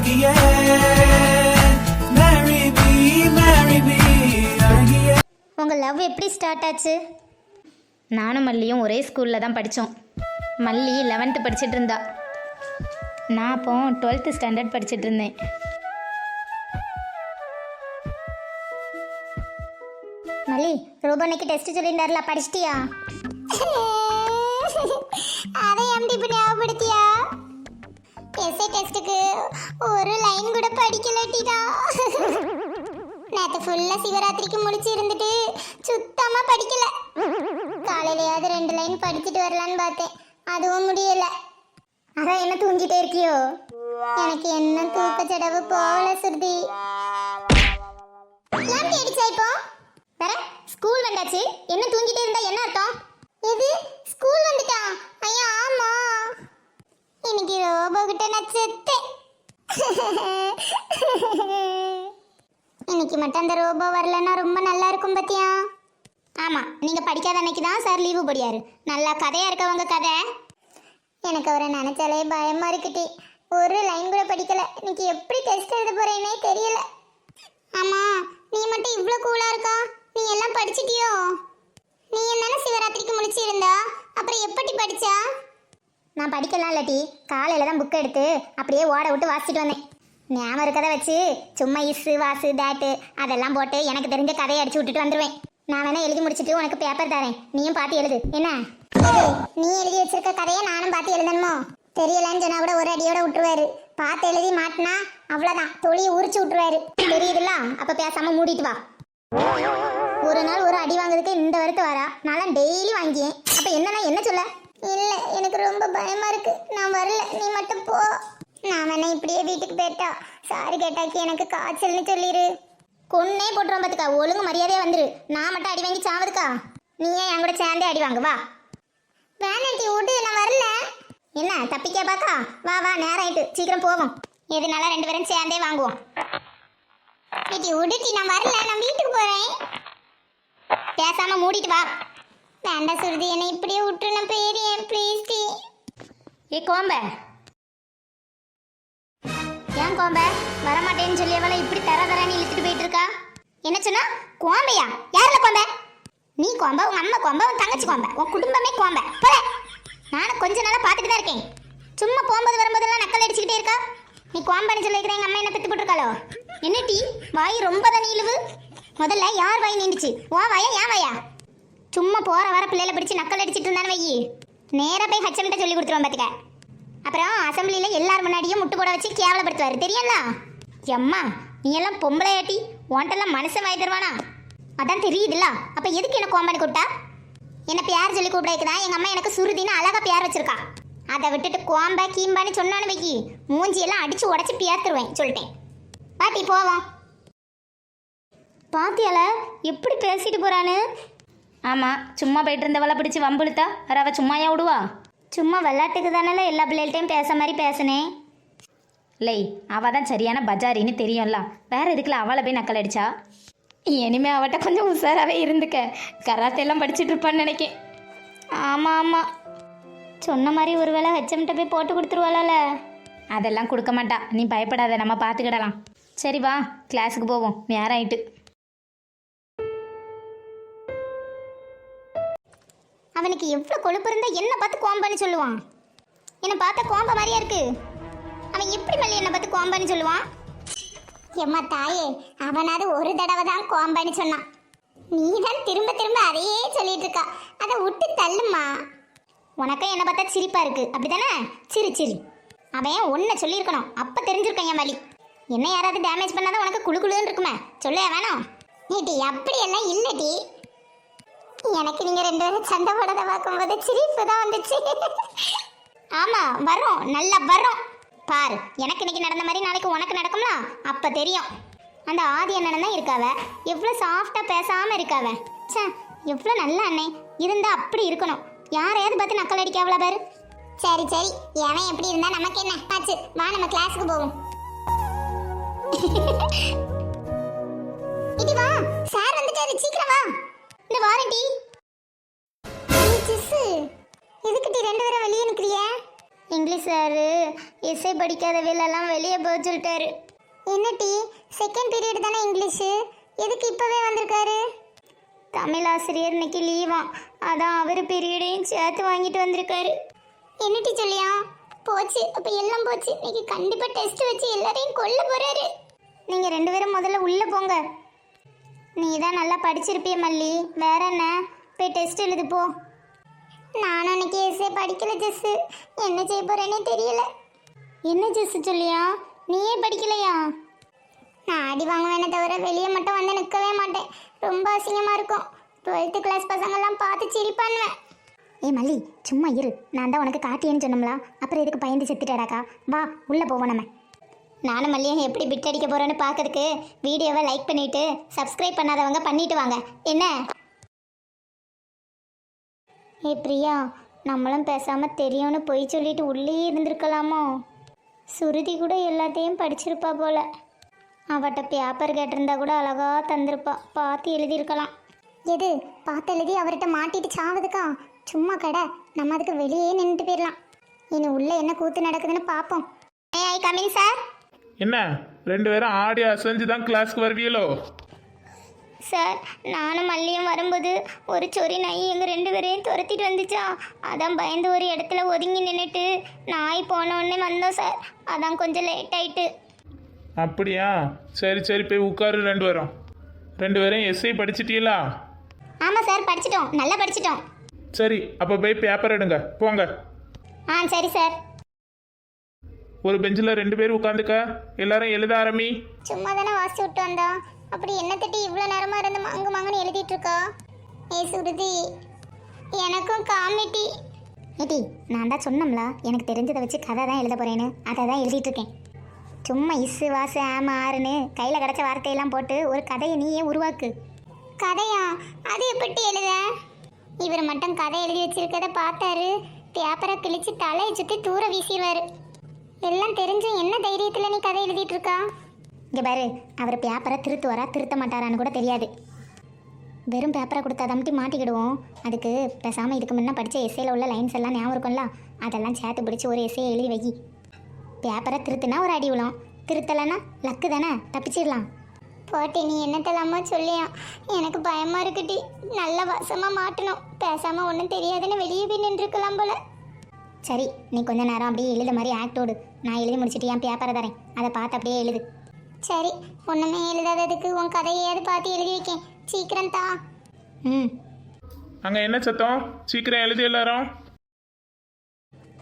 அழகியே marry me அழகியே. உங்கள் love எப்படி start ஆச்சு? நானும் மல்லியும் ஒரே ஸ்கூலில் தான் படித்தோம். மல்லி 11th படிச்சுட்டு இருந்தா, நான் அப்போ 12th ஸ்டாண்டர்ட் படிச்சுட்டு இருந்தேன். மல்லி, ரோபோனைக்கு டெஸ்ட் சொல்லியிருந்தாருல, படிச்சிட்டியா? அதை எப்படி இப்போ ஞாபகப்படுத்தியா? எஸ்ஏ டெஸ்ட்டுக்கு ஒரு லைன் கூட படிக்கலட்டிடா. நேற்று ஃபுல்லாக சிவராத்திரிக்கு முடிச்சு இருந்துட்டு சுத்தமாக படிக்கல. காலையிலையாவது 2 லைன் படிச்சுட்டு வரலான்னு பார்த்தேன், அதுவும் முடியல. அதான் என்ன தூங்கிட்டே இருக்கியோ? எனக்கு என்ன தூக்க செடவு போகல சுருதி. ஏன் அடிச்சா இப்போ? வேற ஸ்கூல் வந்தாச்சு, என்ன தூங்கிட்டே இருந்தா என்ன அர்த்தம்? எது ஸ்கூல் வந்துட்டான்? ஐயா ஆமா, இன்னைக்கு ரோபோ கிட்ட நான் செத்தேன். இன்னைக்கு மட்டும் அந்த ரோபோ வரலன்னா ரொம்ப நல்லா இருக்கும் பத்தியா? ஆமா, நீங்க படிக்காத அன்னைக்கு தான் சார் லீவு போடியாரு. நல்லா கதையா இருக்கவங்க கதை. எனக்கு அவரை நினைச்சாலே பயமா இருக்குட்டி. ஒரு லைன் கூட படிக்கல. இன்னைக்கு எப்படி டெஸ்ட் எழுத போறேனே தெரியல. ஆமா, நீ மட்டும் இவ்ளோ கூலா இருக்கா? நீ எல்லாம் படிச்சிட்டியோ? நீ என்ன சிவராத்திரிக்கு முடிச்சு இருந்தா, அப்புறம் எப்படி படிச்சா? நான் படிக்கலாம் இல்லாட்டி காலையில தான் புக் எடுத்து அப்படியே ஓட விட்டு வாசிச்சுட்டு வந்தேன். ஞாபகம் இருக்கதை வச்சு சும்மா இஸ்ஸு வாசு தேட்டு அதெல்லாம் போட்டு எனக்கு தெரிஞ்ச கதையை அடிச்சு விட்டுட்டு வந்துடுவேன். நான் வேணா எழுதி முடிச்சுட்டு உனக்கு பேப்பர் தரேன், நீயும் பார்த்து எழுது. என்ன நீ எழுதி வச்சிருக்க கதையை நானும் பார்த்து எழுதணுமோ? தெரியலன்னு சொன்னா கூட ஒரு அடியோட விட்டுருவாரு. பார்த்து எழுதி மாட்டினா அவ்வளோதான், தொழியை உரிச்சு விட்டுருவாரு. தெரியுதுல்ல? அப்போ பேசாம மூடிட்டு வா. ஒரு நாள் ஒரு அடி வாங்குறதுக்கு இந்த வருத்து வரா, நான் டெய்லி வாங்கியேன். அப்போ என்னன்னா என்ன சொல்ல? இல்லை, எனக்கு ரொம்ப பயமா இருக்கு, நான் வரல, நீ மட்டும் போ. நான் வேணா இப்படியே வீட்டுக்கு போயிட்டா சாரி கேட்டாக்கி எனக்கு காய்ச்சல்னு சொல்லிடு. கொன்னே போட்டுருவோம் பார்த்துக்கா. ஒழுங்கு மரியாதையா வந்துரு. நான் மட்டும் அடி வாங்கி சாவதுக்கா? நீ ஏன் என் கூட சேர்ந்தே அடி வாங்க வா. வேணாட்டி விடு, நான் வரல. என்ன தப்பிக்கா பாக்கா? வா வா, நேரம் ஆயிட்டு, சீக்கிரம் போவோம். எதுனால 2 பேரும் சேர்ந்தே வாங்குவோம். ஏட்டி விடுட்டி, நான் வரல, நான் வீட்டுக்கு போறேன். பேசாம மூடிட்டு வா. வேண்டாம் சுருதி, என்னை இப்படியே விட்டு நான் போயிடுறேன் ப்ளீஸ் டி. ஏ கோம்ப, ஏன் கோம்ப வரமாட்டேன்னு சொல்லி அவளை இப்படி தரன்னு இழுத்துட்டு போயிட்டு இருக்கா? என்ன சொன்னா? கோம்பையா? யாருல கோம்ப? நீ கோம்ப, உங்க அம்மா கோம்ப, உன் தங்கச்சி கோம்ப, உன் குடும்பமே கோம்ப. போல நானும் கொஞ்ச நாளா பார்த்துட்டு தான் இருக்கேன். சும்மா போகும்போது வரும்போதெல்லாம் நக்கல் அடிச்சுக்கிட்டே இருக்கா. நீ கோம்பன்னு சொல்லிக்கிறேன், எங்க அம்மா என்ன பெத்து போட்டுருக்காளோ? என்ன டீ வாய் ரொம்ப தான் நீளுவு? முதல்ல யார் வாய் நீண்டுச்சு? வா வாயா, ஏன் வாயா? சும்மா போற வர பிள்ளைல பிடிச்சி நக்கல் அடிச்சிட்டு இருந்தானு வையி, நேராக போய் ஹச்சம்கிட்ட சொல்லி கொடுத்துருவோம் பார்த்துக்க. அப்புறம் அசம்பிளியில் எல்லார் முன்னாடியும் முட்டு போட வச்சு கேவலப்படுத்துவார், தெரியுங்களா? எம்மா, நீ எல்லாம் பொம்பளையாட்டி, உன்ட்டெல்லாம் மனுஷன் வாய் தருவானா? அதான் தெரியுதுல்ல, அப்போ எதுக்கு என்ன கோம்பனி கூப்பிட்டா? என்ன பேர் சொல்லி கூப்பிடாக்குதான் எங்கள் அம்மா எனக்கு சுருதின்னு அழகா பேர் வச்சிருக்கா. அதை விட்டுட்டு கோம்ப கீம்பான்னு சொன்னான்னு வைக்கி, மூஞ்சியெல்லாம் அடிச்சு உடச்சி பேர்த்துருவேன் சொல்லிட்டேன். பாட்டி போவோம். பாத்தியால எப்படி பேசிட்டு போறான்னு? ஆமாம், சும்மா போயிட்டு இருந்தவளை பிடிச்சி வம்புழுத்தா அவ சும்மாயா விடுவா? சும்மா விளையாட்டுக்கு தானே எல்லா பிள்ளைகள்ட்டையும் பேச மாதிரி பேசினேன். இல்லை, அவள் தான் சரியான பஜாரின்னு தெரியும்ல, வேற எதுக்குல அவளை போய் நக்கல் அடிச்சா? இனிமே அவட்ட கொஞ்சம் உஷாராகவே இருந்துக்க, கராத்தெல்லாம் படிச்சுட்டு இருப்பான்னு நினைக்கேன். ஆமாம் ஆமாம், சொன்ன மாதிரி ஒரு வேளை ஹெச்எம்கிட்ட போய் போட்டு கொடுத்துருவாள. அதெல்லாம் கொடுக்க மாட்டா, நீ பயப்படாத, நம்ம பார்த்துக்கிடலாம். சரி வா, கிளாஸுக்கு போவோம், நேரம் ஆயிட்டு. அவனுக்கு எவ்வளோ கொழுப்பு இருந்தா என்ன பார்த்து கோம்பன்னு சொல்லுவான்? என்னை பார்த்தா கோம்ப மாதிரியா இருக்கு. அவன் எப்படி மல்லி என்னை பார்த்து கோம்பன்னு சொல்லுவான்? எம்மா தாயே, அவனாவது ஒரு தடவை தான் கோம்பன்னு சொன்னான். நீ தான் திரும்ப திரும்ப அதையே சொல்லிட்டு இருக்கா. அதை விட்டு தள்ளுமா. உனக்கும் என்னை பார்த்தா சிரிப்பா இருக்கு, அப்படித்தானே? சிரி சிரி. அவன் ஒன்றை சொல்லியிருக்கணும், அப்போ தெரிஞ்சிருக்கேன் என் வலி. என்ன யாராவது டேமேஜ் பண்ணாதான் உனக்கு குழு குழுன்னு இருக்குமே, சொல்ல வேணாம். நீட்டி அப்படியெல்லாம் இல்லட்டி. எனக்கு நீங்க 2 பேரும் சண்டை போடத பார்க்கும்போது சிரிப்பு தான் வந்துச்சு. ஆமா வரும், நல்லா வரும் பாரு. எனக்கு இன்னைக்கு நடந்த மாதிரி நாளைக்கு உனக்கு நடக்கும்ல, அப்ப தெரியும். அந்த ஆதி அண்ணன் தான் இருக்காவ, எவ்வளவு சாஃப்டா பேசாம இருக்காவ. சே, எவ்வளவு நல்ல அண்ணே இருந்தா அப்படி இருக்கணும். யாரையாவது பார்த்து நக்கல் அடிக்காவளா பாரு. சரி சரி, எவன் எப்படி இருந்தா நமக்கு என்ன ஆச்சு? வா நம்ம கிளாஸுக்கு போவோம். இது வா, சார் வந்துட்டாரு, சீக்கிரம் வா. இந்த வாரண்டி எதுக்கு டி 2 பேரும் வெளியே நிக்கிறிய? இங்கிலீஷ் சாரு எஸ்ஐ படிக்காத வேலைலாம் வெளியே போக சொல்லிட்டாரு. என்ன டி, செகண்ட் பீரியட் தானே இங்கிலீஷு, எதுக்கு இப்போவே வந்திருக்காரு? தமிழ் ஆசிரியர் இன்னைக்கு லீவாம், அதான் அவர் பீரியடையும் சேர்த்து வாங்கிட்டு வந்திருக்காரு. என்ன டி சொல்லியா? போச்சு, அப்போ எல்லாம் போச்சு. இன்னைக்கு கண்டிப்பாக டெஸ்ட் வச்சு எல்லாரையும் கொல்ல போறாரு. நீங்கள் 2 பேரும் முதல்ல உள்ளே போங்க. நீ தான் நல்லா படிச்சிருப்பிய மல்லி, வேற என்ன, போய் டெஸ்ட் எழுது போ. நானும் அன்னைக்கு எஸ்ஏ படிக்கல ஜெஸ்ஸு, என்ன செய்ய போறேன்னே தெரியல. என்ன ஜெஸ்ஸு சொல்லியா, நீயே படிக்கலையா? நான் அடி வாங்குவேனே தவிர வெளியே மட்டும் வந்து நிற்கவே மாட்டேன், ரொம்ப அசிங்கமாக இருக்கும். 12th கிளாஸ் பசங்கள்லாம் பார்த்து சிரிப்பான்வேன். ஏ மல்லி சும்மா இரு, நான் தான் உனக்கு காட்டியேன்னு சொன்னோம்ல, அப்புறம் எதுக்கு பயந்து செத்துட்டாடாக்கா? வா உள்ளே போவோம் நம்ம. நானும் மல்லியும் எப்படி பிட் அடிக்க போகிறோன்னு பார்க்கறதுக்கு வீடியோவை லைக் பண்ணிவிட்டு சப்ஸ்கிரைப் பண்ணாதவங்க பண்ணிட்டு வாங்க என்ன? ஏ பிரியா, நம்மளும் பேசாமல் தெரியும்னு பொய் சொல்லிட்டு உள்ளே இருந்திருக்கலாமோ? சுருதி கூட எல்லாத்தையும் படிச்சிருப்பா போல. அவட்ட பேப்பர் கேட்டிருந்தா கூட அழகா தந்திருப்பா, பார்த்து எழுதியிருக்கலாம். எது பார்த்து எழுதி அவர்கிட்ட மாட்டிட்டு சாவதுக்கா? சும்மா கடை, நம்ம அதுக்கு வெளியே நின்றுட்டு போயிடலாம். இனி உள்ளே என்ன கூத்து நடக்குதுன்னு பார்ப்போம். ஐ கமிங் சார். என்ன 2 பேரும் ஆடி அசைஞ்சு தான் கிளாஸ்க்கு வருவீங்களோ? சார், நானும் மல்லியும் வரும்போது ஒரு சொறி நாய் எங்கள் 2 பேரையும் துரத்திட்டு வந்துச்சா, அதான் பயந்து ஒரு இடத்துல ஒதுங்கி நின்றுட்டு நாய் போனோடனே வந்தோம் சார், அதான் கொஞ்சம் லேட் ஆயிட்டு. அப்படியா, சரி சரி போய் உட்காரு. 2 பேரும் எஸ்ஐ படிச்சிட்டீங்களா? ஆமாம் சார், படிச்சிட்டோம், நல்லா படிச்சிட்டோம். சரி, அப்போ போய் பேப்பர் எடுங்க போங்க. ஆ சரி சார். ஒரு பெஞ்சில் 2 பேர் உட்காந்துக்க, எல்லாரும் எழுத ஆரம்பி. சும்மா தானே வாசிச்சு விட்டு வந்தா, அப்படி என்ன தட்டி இவ்வளோ நேரமாக இருந்து மங்கன்னு எழுதிட்டு இருக்கா? ஏ சுருதி, எனக்கும் காமெடி. ஏடி, நான் தான் சொன்னோம்ல எனக்கு தெரிஞ்சதை வச்சு கதை தான் எழுத போகிறேன்னு, அதை தான் எழுதிட்டு இருக்கேன். சும்மா இசு வாசு ஆமா ஆறுன்னு கையில் கிடச்ச வார்த்தையெல்லாம் போட்டு ஒரு கதையை நீயே உருவாக்கு. கதையா? அது எப்படி எழுத? இவர் மட்டும் கதை எழுதி வச்சிருக்கதை பார்த்தாரு, பேப்பரை கிழிச்சு தலையை சுற்றி தூர வீசிடுவார். எல்லாம் தெரிஞ்சும் என்ன தைரியத்தில் நீ கதை எழுதிட்டு இருக்கா? இங்கே பாரு, அவர் பேப்பரை திருத்துவாரா திருத்த மாட்டாரான்னு கூட தெரியாது. வெறும் பேப்பரை கொடுத்தா தம்பி மாட்டிக்கிடுவோம். அதுக்கு பேசாமல் இதுக்கு முன்னே படித்த எஸ்ஏல உள்ள லைன்ஸ் எல்லாம் ஞாபகம் இருக்கும்ல, அதெல்லாம் சேர்த்து பிடிச்சி ஒரு எஸ்ஏ எழுதி வை. பேப்பரை திருத்துனா ஒரு அடி விழும், திருத்தலைன்னா லக்கு தானே, தப்பிச்சிடலாம். போட்டி நீ என்னத்தலாமா சொல்லியா? எனக்கு பயமாக இருக்குட்டி, நல்ல வசமாக மாட்டணும். பேசாமல் ஒன்றும் தெரியாதுன்னு வெளியே போய் நின்றுருக்கலாம் போல. சரி, நீ கொஞ்ச நேரம் அப்படியே எழுத மாதிரி ஆக்டோடு, நான் எழுதி முடிச்சுட்டு என் பேப்பரை தரேன், அதை பார்த்து அப்படியே எழுது. சரி, ஒன்றுமே எழுதாததுக்கு உன் கதையாவது பார்த்து எழுதி வைக்கேன், சீக்கிரம் தா. ம். அங்கே என்ன சத்தம்? சீக்கிரம் எழுதி எல்லாரும்.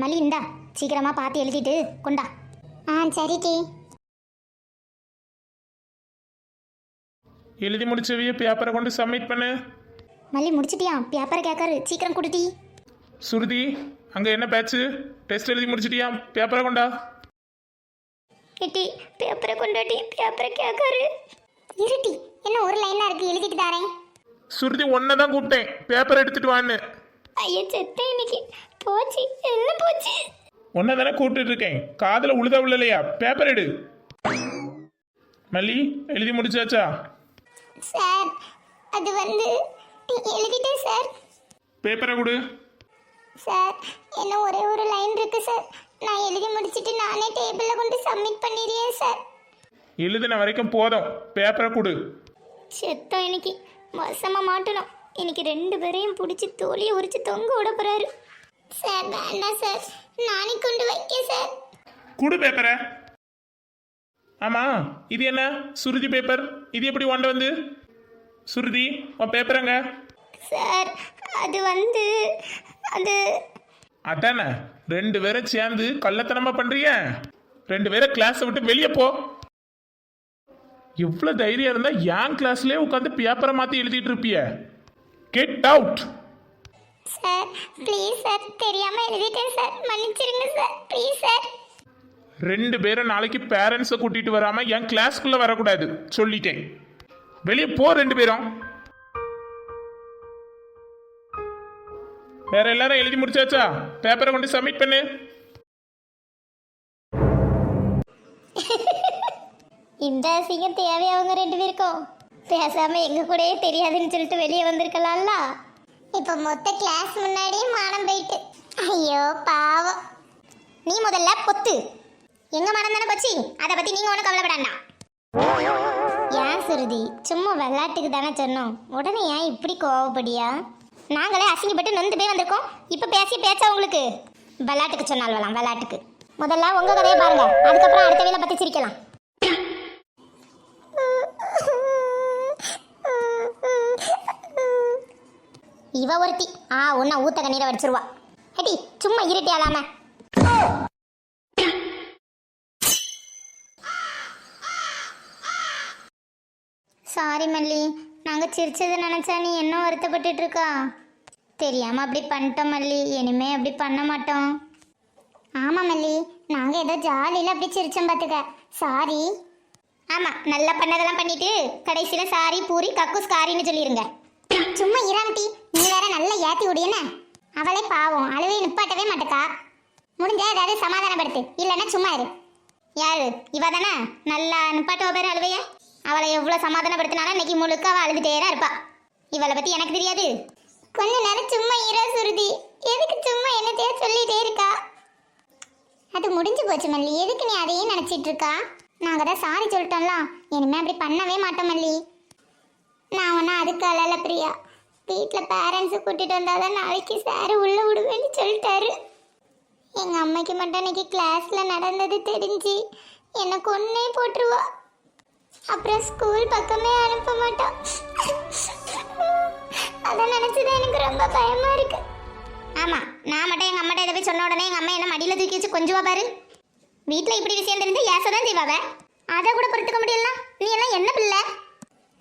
மல்லி இந்தா, சீக்கிரமாக பார்த்து எழுதிட்டு கொண்டா. ஆ சரி டி. எழுதி முடிச்சவிய பேப்பரை கொண்டு சப்மிட் பண்ணு. மல்லி முடிச்சிட்டியா? பேப்பரை கேட்காரு, சீக்கிரம் கொடுட்டி. சுருதி, அங்கே என்ன பேட்ச்சு? டெஸ்ட் எழுதி முடிச்சிட்டியா? பேப்பரை கொண்டா. கிட்டி, பேப்பரை கொண்டாட்டி, பேப்பரை கேட்காரு. இருட்டி, என்ன ஒரு லைனாக இருக்குது, எழுதிட்டு தாரேன். சுருதி ஒன்றை தான் கூப்பிட்டேன், பேப்பர் எடுத்துட்டு வான்னு. ஐயா செத்தேன் இன்னைக்கு, போச்சு எல்லாம் போச்சு. ஒன்றை தானே கூப்பிட்டு இருக்கேன், காதில் உழுதா உள்ளலையா? பேப்பர் எடு. மல்லி, எழுதி முடிச்சாச்சா? சார், அது எழுதிட்டேன் சார். பேப்பரை கொடு. சார், என்ன ஒரே ஒரு லைன் இருக்கு சார், நான் எழுதி முடிச்சிட்டு நானே டேபிளில் கொண்டு சப்மிட் பண்ணிடுறேன் சார். எழுதின வரைக்கும் போதும், பேப்பரை கொடு. செத்தோம் இன்னைக்கு, வசமாக மாட்டணும். இன்னைக்கு 2 பேரையும் பிடிச்சி தோலியை உரிச்சு தொங்க விட போறாரு. சார் வேண்டாம் சார், நானே கொண்டு வைக்க சார். கொடு பேப்பரை. ஆமாம், இது என்ன சுருதி பேப்பர்? இது எப்படி கொண்டு வந்து? சுருதி, உன் பேப்பரங்க? சார், அது அது அதானே 2 பேரும் சேர்ந்து கள்ளத்தனமா பண்றீங்க. 2 பேரை கிளாஸை விட்டு வெளியே போ. எவ்வளோ தைரியம் இருந்தா என் கிளாஸ்லயே உட்காந்து பேப்பரை மாற்றி எழுதிட்டு இருப்பிய. Get out. Sir please sir, தெரியாமல் எழுதிட்டேன் சார், மன்னிச்சிருங்க சார், ப்ளீஸ் சார். 2 பேரும் நாளைக்கு பேரண்ட்ஸை கூட்டிட்டு வராம என் கிளாஸ்க்குள்ள வரக்கூடாது சொல்லிட்டேன். வெளியே போ 2 பேரும். வேற எல்லாரும் எழுதி முடிச்சாச்சா? பேப்பரை கொண்டு சப்மிட் பண்ணு. இந்த அசிங்கம் தேவை அவங்க 2 பேருக்கும்? பேசாம எங்க கூடயே தெரியாதுன்னு சொல்லிட்டு வெளியே வந்திருக்கலாம்ல. இப்ப மொத்த கிளாஸ் முன்னாடியே மானம் போயிட்டு. ஐயோ பாவம். நீ முதல்ல பொத்து. எங்க மனம் தானே போச்சு, அதை பத்தி நீங்க ஒன்றும் கவலைப்படாண்டா. ஏன் சுருதி, சும்மா விளையாட்டுக்கு தானே சொன்னோம், உடனே ஏன் இப்படி கோவப்படியா? நாங்களே அசிங்கப்பட்டு நொந்து போய் வந்திருக்கோம், இப்ப பேசி பேச்சா உங்களுக்கு? விளையாட்டுக்கு சொன்னால் வரலாம், விளையாட்டுக்கு. முதல்ல உங்க கதையை பாருங்க, அதுக்கப்புறம் அடுத்த வேலை பத்தி சிரிக்கலாம். இவ ஒருத்தி ஒன்னா ஊத்த கண்ணீரை வடிச்சிருவா. ஹெடி சும்மா இருட்டியாலாம. சாரி மல்லி, நாங்க சிரிச்சதை நினைச்சா நீ என்ன வருத்தப்பட்டுட்டு இருக்கா? தெரியாம அப்படி பண்ணிட்டோம் மல்லி, இனிமே அப்படி பண்ண மாட்டோம். ஆமா மல்லி, நாங்க ஏதோ ஜாலியில அப்படி சிரிச்சோம் பாத்துக்க, சாரி. ஆமா, நல்லா பண்ணதெல்லாம் பண்ணிட்டு கடைசியில சாரி பூரி கக்கூஸ் காரின்னு சொல்லிருங்க. சும்மா இராமட்டி, நீ வேற நல்லா ஏத்தி விடியன. அவளே பாவம், அழுவை நிப்பாட்டவே மாட்டேக்கா. முடிஞ்ச ஏதாவது சமாதானப்படுத்து, இல்லைன்னா சும்மா இரு. யாரு இவ தானே நல்லா நிப்பாட்டுவ பேர் அழுவைய? அவளை எவ்வளோ சமாதானப்படுத்தினாலும் இன்னைக்கு முழுக்க அவள் அழுதுட்டே தான் இருப்பா. இவளை பத்தி எனக்கு தெரியாது. கொஞ்ச நேரம் சும்மா இரா சுருதி, எதுக்கு சும்மா என்னத்தையே சொல்லிட்டே இருக்கா? அது முடிஞ்சு போச்சு மல்லி, எதுக்கு நீ அதையே நினைச்சிட்டு இருக்கா? நாங்க தான் சாரி சொல்லிட்டோம்ல, இனிமே அப்படி பண்ணவே மாட்டோம் மல்லி. நான் ஒன்றும் அதுக்கு அழல பிரியா, வீட்டில் பேரண்ட்ஸை கூட்டிட்டு வந்தாதான் நாளைக்கு சார் உள்ள விடுவேன்னு சொல்லிட்டாரு. எங்கள் அம்மைக்கு மட்டும் இன்னைக்கு கிளாஸில் நடந்தது தெரிஞ்சு என்னை கொன்னே போட்டுருவா. அப்புறம் ஸ்கூல் பக்கமே அனுப்ப மாட்டான். அதை நினச்சிதான் எனக்கு ரொம்ப பயமா இருக்கு. ஆமாம், நான் மட்டும் எங்கள் அம்மாட்ட இதை போய் சொன்ன உடனே எங்கள் அம்மா என்ன மடியில் தூக்கி வச்சு கொஞ்சுவா பாரு. வீட்டில் இப்படி விஷயம் தெரிஞ்சு ஏசதான் செய்வாவ, அதை கூட பொறுத்துக்க முடியல. நீ எல்லாம் என்ன பிள்ளை?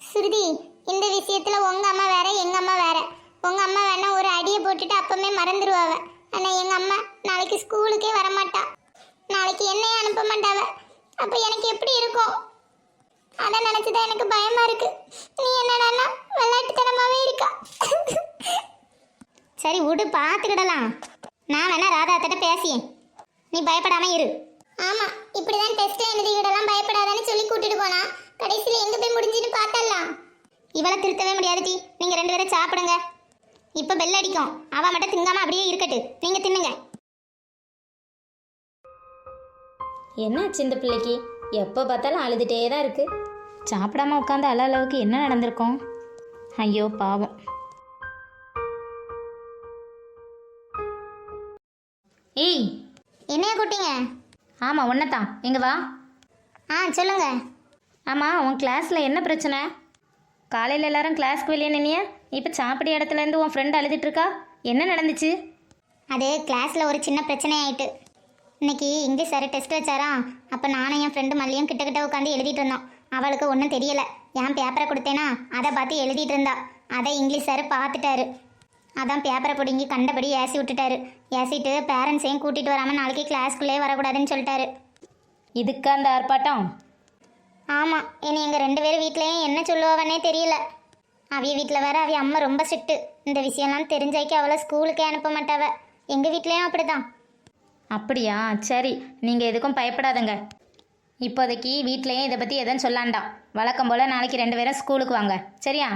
சுருதி, இந்த விஷயத்துல உங்க அம்மா வேற எங்க அம்மா வேற. உங்க அம்மா வேணா ஒரு அடியை போட்டுட்டு அப்பமே மறந்துடுவாவ. ஆனா எங்க அம்மா நாளைக்கு ஸ்கூலுக்கே வரமாட்டா, நாளைக்கு என்னையே அனுப்ப மாட்டாவ. அப்ப எனக்கு எப்படி இருக்கும்? அதை நினைச்சுதான் எனக்கு பயமா இருக்கு. நீ என்னடான்னா விளையாட்டுத்தனமாவே இருக்கா. சரி விடு, பார்த்துக்கிடலாம். நான் வேணா ராதா கிட்ட பேசியேன், நீ பயப்படாம இரு. ஆமா, இப்படிதான் டெஸ்ட் எழுதிக்கிடலாம், பயப்படாதான்னு சொல்லி கூட்டிட்டு போனா கடைசியில் எங்க போய் முடிஞ்சுன்னு பார்த்தலாம். இவளை திருத்தவே முடியாது டி, நீங்க 2 பேரும் சாப்பிடுங்க. இப்ப பெல் அடிக்கும், அவ மட்டும் திங்காம அப்படியே இருக்கட்டு, நீங்க தின்னுங்க. என்னாச்சு இந்த பிள்ளைக்கு? எப்போ பார்த்தாலும் அழுதுகிட்டே தான் இருக்கு. சாப்பிடாம உட்காந்து அழ அளவுக்கு என்ன நடந்திருக்கும்? ஐயோ பாவம். ஏய், என்னையா கூட்டிங்க? ஆமாம் ஒன்னதான், எங்க வா. சொல்லுங்க. ஆமாம், உன் கிளாஸில் என்ன பிரச்சனை? காலையில் எல்லாரும் கிளாஸ்க்கு வெளியே நின்னியா, இப்போ சாப்பிட இடத்துலேருந்து உன் ஃப்ரெண்ட் அழுதுட்டு இருக்கா, என்ன நடந்துச்சு? அது கிளாஸில் ஒரு சின்ன பிரச்சனை ஆயிட்டு. இன்னைக்கு இங்கிலீஷ் சார் டெஸ்ட் வச்சாரா, அப்போ நானும் என் ஃப்ரெண்டு மல்லியும் கிட்ட உட்காந்து எழுதிட்டு இருந்தோம். அவளுக்கு ஒன்றும் தெரியலை, என் பேப்பரை கொடுத்தேனா அதை பார்த்து எழுதிட்டு இருந்தா. அதை இங்கிலீஷ் சார் பார்த்துட்டாரு, அதான் பேப்பரை பிடிங்கி கண்டபடி ஏசி விட்டுட்டாரு. ஏசிட்டு பேரண்ட்ஸையும் கூட்டிகிட்டு வராமல் நாளைக்கு கிளாஸ்க்குள்ளே வரக்கூடாதுன்னு சொல்லிட்டாரு. இதுக்கு அந்த ஆர்ப்பாட்டம்? ஆமாம், இனி எங்கள் 2 பேர் வீட்லேயும் என்ன சொல்லுவாவன்னே தெரியல. அவிய வீட்டில் வேற அவிய அம்மா ரொம்ப ஸ்ட்ரிக்ட்டு. இந்த விஷயம்லாம் தெரிஞ்சாக்கி அவளை ஸ்கூலுக்கே அனுப்ப மாட்டாவ. எங்கள் வீட்லேயும் அப்படிதான். அப்படியா, சரி, நீங்கள் எதுக்கும் பயப்படாதங்க. இப்போதைக்கு வீட்லேயும் இதை பற்றி எதுவும் சொல்லாண்டாம். வழக்கம் போல் நாளைக்கு 2 பேரும் ஸ்கூலுக்கு வாங்க, சரியா?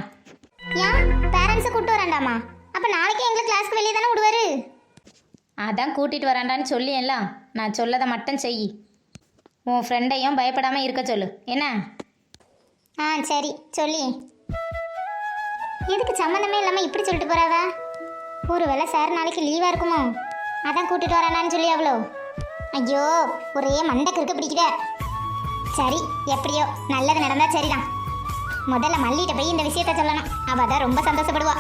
ஏன் பேரண்ட்ஸை கூப்பிட்டு வராண்டாமா? அப்போ நாளைக்கு எங்களை கிளாஸ்க்கு வெளியே தானே விடுவாரு. அதான் கூட்டிகிட்டு வராண்டான்னு சொல்லியல்ல, நான் சொல்லதை மட்டும் செய். உன் ஃப்ரெண்டையும் பயப்படாமல் இருக்க சொல்லு, என்ன? சரி சொல்லி. எதுக்கு சம்மந்தமே இல்லாமல் இப்படி சொல்லிட்டு போறாவ? ஒருவேளை சார் நாளைக்கு லீவாக இருக்குமோ, அதான் கூட்டிட்டு வரானான்னு சொல்லி அவ்வளோ. ஐயோ, ஒரே மண்டக்கு இருக்க பிடிக்குத. சரி, எப்படியோ நல்லது நடந்தா சரிதான். முதல்ல மல்லிகிட்ட போய் இந்த விஷயத்த சொல்லணும், அவள் தான் ரொம்ப சந்தோஷப்படுவா.